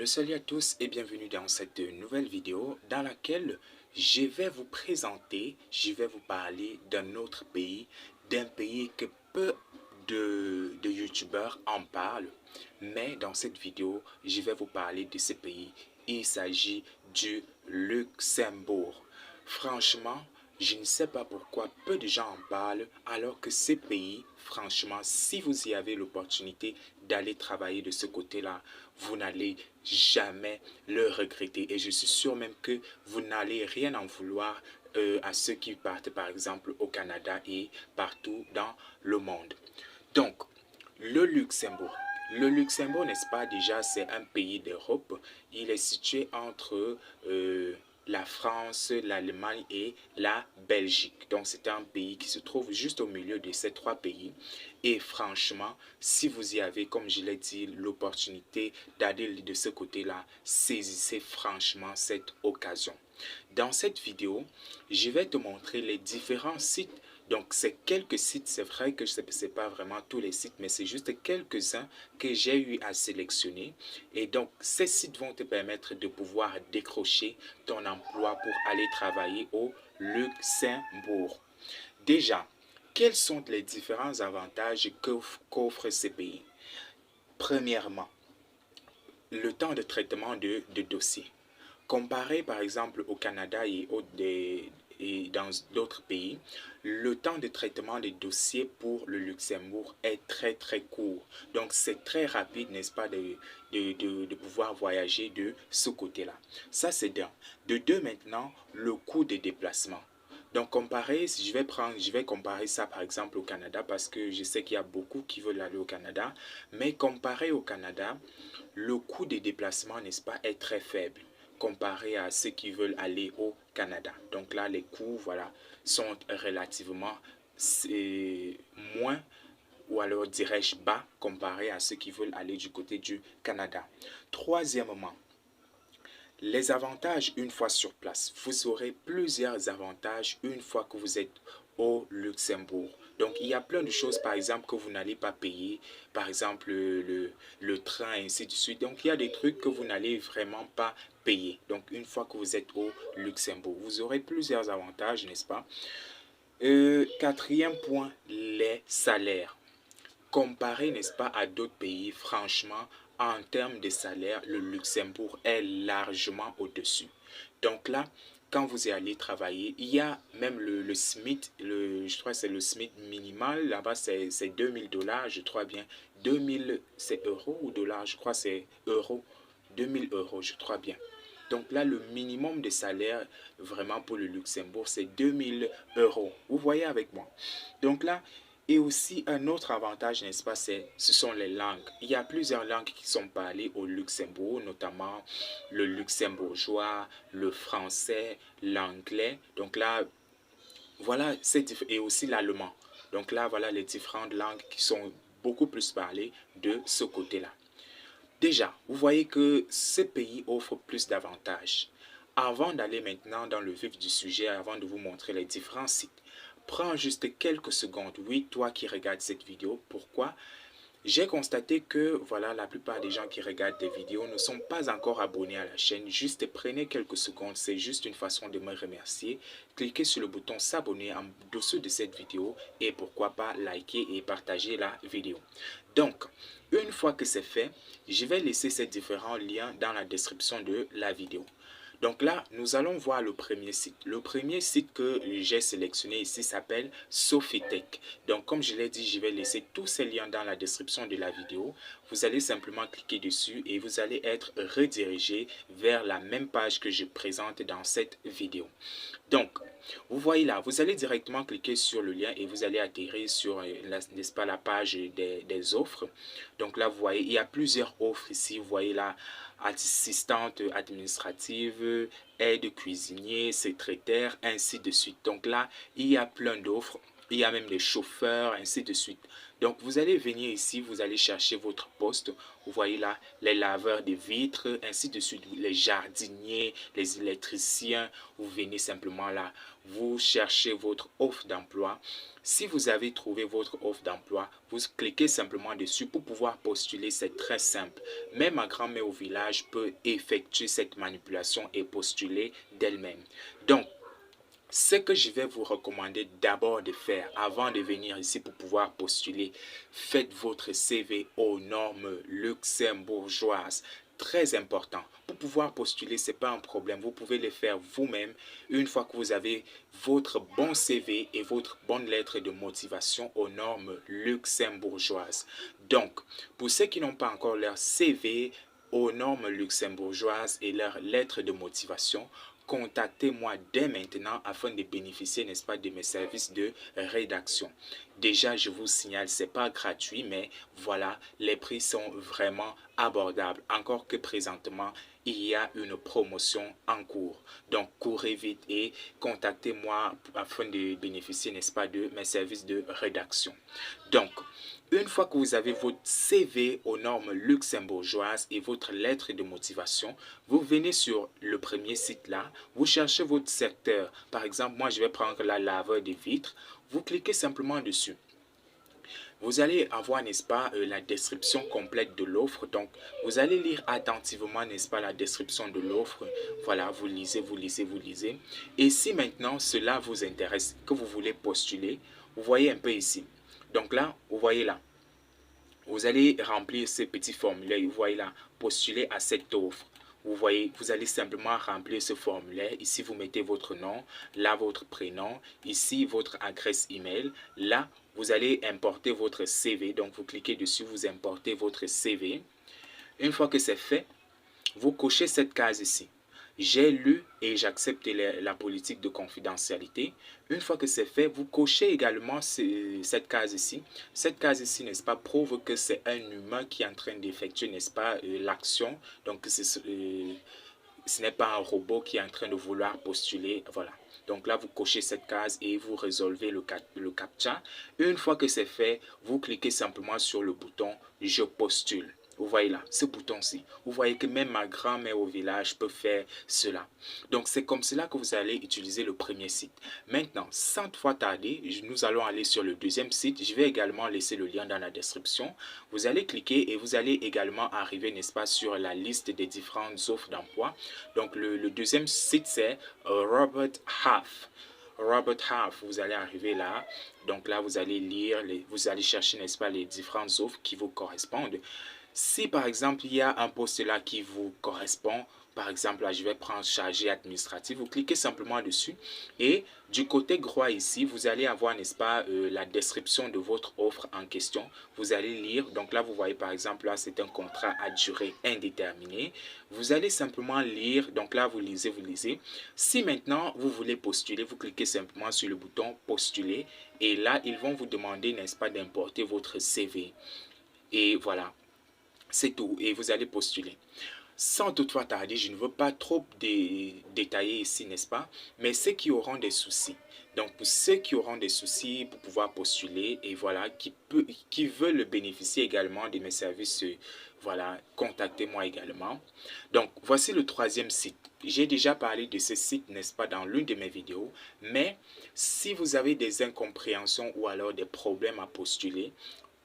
Salut à tous et bienvenue dans cette nouvelle vidéo dans laquelle je vais vous parler d'un autre pays, d'un pays que peu de youtubeurs en parlent. Mais dans cette vidéo, je vais vous parler de ce pays. Il s'agit du Luxembourg. Franchement, je ne sais pas pourquoi peu de gens en parlent, alors que ces pays, franchement, si vous y avez l'opportunité d'aller travailler de ce côté-là, vous n'allez jamais le regretter. Et je suis sûr même que vous n'allez rien en vouloir à ceux qui partent par exemple au Canada et partout dans le monde. Donc, le Luxembourg. Le Luxembourg, n'est-ce pas, déjà, c'est un pays d'Europe. Il est situé entre la France, l'Allemagne et la Belgique. Donc, c'est un pays qui se trouve juste au milieu de ces trois pays. Et franchement, si vous y avez, comme je l'ai dit, l'opportunité d'aller de ce côté-là, saisissez franchement cette occasion. Dans cette vidéo, je vais te montrer les différents sites. Donc, c'est quelques sites, c'est vrai que ce n'est pas vraiment tous les sites, mais c'est juste quelques-uns que j'ai eu à sélectionner. Et donc, ces sites vont te permettre de pouvoir décrocher ton emploi pour aller travailler au Luxembourg. Déjà, quels sont les différents avantages qu'offre ces pays? Premièrement, le temps de traitement de dossiers. Comparé par exemple au Canada et dans d'autres pays, le temps de traitement des dossiers pour le Luxembourg est très court. Donc c'est très rapide, n'est-ce pas, de pouvoir voyager de ce côté-là. Ça c'est d'un. De deux maintenant, le coût des déplacements. Donc comparer, si je vais comparer ça par exemple au Canada parce que je sais qu'il y a beaucoup qui veulent aller au Canada, mais comparé au Canada, le coût des déplacements, n'est-ce pas, est très faible comparé à ceux qui veulent aller au Canada. Donc là, les coûts, voilà, sont relativement moins, ou alors dirais-je bas, comparé à ceux qui veulent aller du côté du Canada. Troisièmement, les avantages une fois sur place. Vous aurez plusieurs avantages une fois que vous êtes au Luxembourg. Donc, il y a plein de choses, par exemple, que vous n'allez pas payer. Par exemple, le train, et ainsi de suite. Donc, il y a des trucs que vous n'allez vraiment pas payer. Donc, une fois que vous êtes au Luxembourg, vous aurez plusieurs avantages, n'est-ce pas? Quatrième point, les salaires. Comparé, n'est-ce pas, à d'autres pays, franchement, en termes de salaire, le Luxembourg est largement au-dessus. Donc là, quand vous y allez travailler, il y a même le SMIC, je crois que c'est le SMIC minimal, là-bas c'est 2000 $, je crois bien. 2000, c'est euros ou dollars, je crois que c'est euros. 2000 €, je crois bien. Donc là, le minimum de salaire vraiment pour le Luxembourg, c'est 2000 €. Vous voyez avec moi. Donc là, et aussi un autre avantage, n'est-ce pas, ce sont les langues. Il y a plusieurs langues qui sont parlées au Luxembourg, notamment le luxembourgeois, le français, l'anglais. Donc là, voilà, et aussi l'allemand. Donc là, voilà les différentes langues qui sont beaucoup plus parlées de ce côté-là. Déjà, vous voyez que ce pays offre plus d'avantages. Avant d'aller maintenant dans le vif du sujet, avant de vous montrer les différents sites, prends juste quelques secondes. Oui, toi qui regardes cette vidéo, pourquoi? J'ai constaté que voilà, la plupart des gens qui regardent des vidéos ne sont pas encore abonnés à la chaîne. Juste prenez quelques secondes, c'est juste une façon de me remercier. Cliquez sur le bouton s'abonner en dessous de cette vidéo et pourquoi pas liker et partager la vidéo. Donc, une fois que c'est fait, je vais laisser ces différents liens dans la description de la vidéo. Donc là, nous allons voir le premier site. Le premier site que j'ai sélectionné ici s'appelle Sofitech. Donc comme je l'ai dit, je vais laisser tous ces liens dans la description de la vidéo. Vous allez simplement cliquer dessus et vous allez être redirigé vers la même page que je présente dans cette vidéo. Donc, vous voyez là, vous allez directement cliquer sur le lien et vous allez atterrir sur, n'est-ce pas, la page des offres. Donc là, vous voyez, il y a plusieurs offres ici. Vous voyez là, assistante administrative, aide cuisinier, secrétaire, ainsi de suite. Donc là, il y a plein d'offres. il y a même des chauffeurs, ainsi de suite. Donc, vous allez venir ici, vous allez chercher votre poste. Vous voyez là, les laveurs de vitres, ainsi de suite, les jardiniers, les électriciens. Vous venez simplement là, vous cherchez votre offre d'emploi. Si vous avez trouvé votre offre d'emploi, vous cliquez simplement dessus pour pouvoir postuler. C'est très simple. Même ma grand-mère au village peut effectuer cette manipulation et postuler d'elle-même. Donc, ce que je vais vous recommander d'abord de faire avant de venir ici pour pouvoir postuler, faites votre CV aux normes luxembourgeoises. Très important. Pour pouvoir postuler, ce n'est pas un problème. Vous pouvez le faire vous-même une fois que vous avez votre bon CV et votre bonne lettre de motivation aux normes luxembourgeoises. Donc, pour ceux qui n'ont pas encore leur CV aux normes luxembourgeoises et leur lettre de motivation, contactez-moi dès maintenant afin de bénéficier, n'est-ce pas, de mes services de rédaction. Déjà, je vous signale, ce n'est pas gratuit, mais voilà, les prix sont vraiment abordables. Encore que présentement, il y a une promotion en cours. Donc, courez vite et contactez-moi afin de bénéficier, n'est-ce pas, de mes services de rédaction. Donc, une fois que vous avez votre CV aux normes luxembourgeoises et votre lettre de motivation, vous venez sur le premier site là, vous cherchez votre secteur. Par exemple, moi je vais prendre la laveur de vitres. Vous cliquez simplement dessus. Vous allez avoir, n'est-ce pas, la description complète de l'offre. Donc, vous allez lire attentivement, n'est-ce pas, la description de l'offre. Voilà, vous lisez, vous lisez, vous lisez. Et si maintenant cela vous intéresse, que vous voulez postuler, vous voyez un peu ici. Donc là, vous voyez là, vous allez remplir ces petits formulaires. Vous voyez là, postuler à cette offre. Vous voyez, vous allez simplement remplir ce formulaire. Ici, vous mettez votre nom, là, votre prénom, ici, votre adresse email. Là, vous allez importer votre CV. Donc, vous cliquez dessus, vous importez votre CV. Une fois que c'est fait, vous cochez cette case ici. J'ai lu et j'accepte la politique de confidentialité. Une fois que c'est fait, vous cochez également cette case ici. Cette case ici, n'est-ce pas, prouve que c'est un humain qui est en train d'effectuer, n'est-ce pas, l'action. Donc, ce n'est pas un robot qui est en train de vouloir postuler. Voilà. Donc là, vous cochez cette case et vous résolvez le CAPTCHA. Une fois que c'est fait, vous cliquez simplement sur le bouton « Je postule ». Vous voyez là, ce bouton-ci. Vous voyez que même ma grand-mère au village peut faire cela. Donc, c'est comme cela que vous allez utiliser le premier site. Maintenant, sans trop tarder, nous allons aller sur le deuxième site. Je vais également laisser le lien dans la description. Vous allez cliquer et vous allez également arriver, n'est-ce pas, sur la liste des différentes offres d'emploi. Donc, le deuxième site, c'est Robert Half. Robert Half, vous allez arriver là. Donc là, vous allez lire, vous allez chercher, n'est-ce pas, les différentes offres qui vous correspondent. Si par exemple il y a un poste là qui vous correspond, par exemple là je vais prendre chargé administratif, vous cliquez simplement dessus et du côté droit ici vous allez avoir, n'est-ce pas, la description de votre offre en question. Vous allez lire, donc là vous voyez par exemple là c'est un contrat à durée indéterminée. Vous allez simplement lire, donc là vous lisez, vous lisez. Si maintenant vous voulez postuler, vous cliquez simplement sur le bouton postuler et là ils vont vous demander, n'est-ce pas, d'importer votre CV. Et voilà. C'est tout et vous allez postuler. Sans toutefois tarder, je ne veux pas trop détailler ici, n'est-ce pas? Mais ceux qui auront des soucis. Donc, pour ceux qui auront des soucis pour pouvoir postuler et voilà, qui veulent bénéficier également de mes services, voilà, contactez-moi également. Donc, voici le troisième site. J'ai déjà parlé de ce site, n'est-ce pas, dans l'une de mes vidéos. Mais si vous avez des incompréhensions ou alors des problèmes à postuler,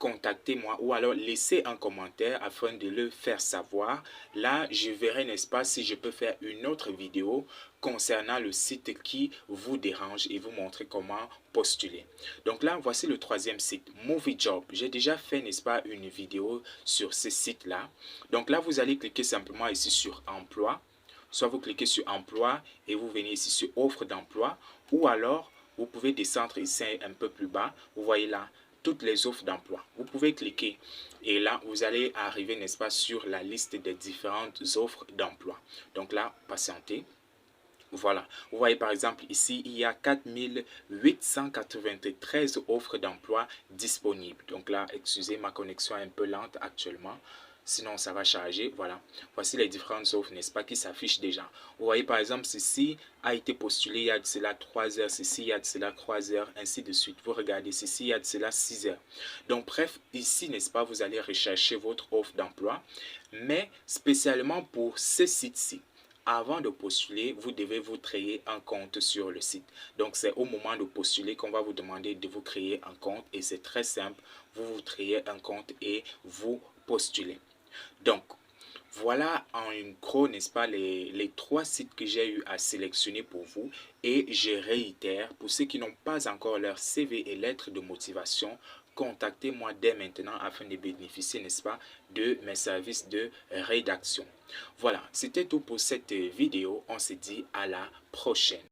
contactez-moi ou alors laissez un commentaire afin de le faire savoir. Là, je verrai, n'est-ce pas, si je peux faire une autre vidéo concernant le site qui vous dérange et vous montrer comment postuler. Donc là, voici le troisième site, Movie Job. J'ai déjà fait, n'est-ce pas, une vidéo sur ce site-là. Donc là, vous allez cliquer simplement ici sur Emploi. Soit vous cliquez sur Emploi et vous venez ici sur Offre d'emploi. Ou alors, vous pouvez descendre ici un peu plus bas. Vous voyez là, toutes les offres d'emploi. Vous pouvez cliquer et là, vous allez arriver, n'est-ce pas, sur la liste des différentes offres d'emploi. Donc là, patientez. Voilà, vous voyez par exemple ici, il y a 4893 offres d'emploi disponibles. Donc là, excusez, ma connexion est un peu lente actuellement. sinon ça va charger. Voilà, voici les différentes offres, n'est-ce pas, qui s'affichent déjà. Vous voyez par exemple, ceci a été postulé il y a de cela 3 heures, ceci il y a de cela 3 heures, ainsi de suite. Vous regardez, ceci il y a de cela 6 heures. Donc bref, ici, n'est-ce pas, vous allez rechercher votre offre d'emploi, mais spécialement pour ce site-ci. Avant de postuler, vous devez vous créer un compte sur le site. Donc, c'est au moment de postuler qu'on va vous demander de vous créer un compte et c'est très simple. Vous vous créez un compte et vous postulez. Donc, voilà en gros, n'est-ce pas, les 3 sites que j'ai eu à sélectionner pour vous. Et je réitère, pour ceux qui n'ont pas encore leur CV et lettre de motivation, contactez-moi dès maintenant afin de bénéficier, n'est-ce pas, de mes services de rédaction. Voilà, c'était tout pour cette vidéo. On se dit à la prochaine.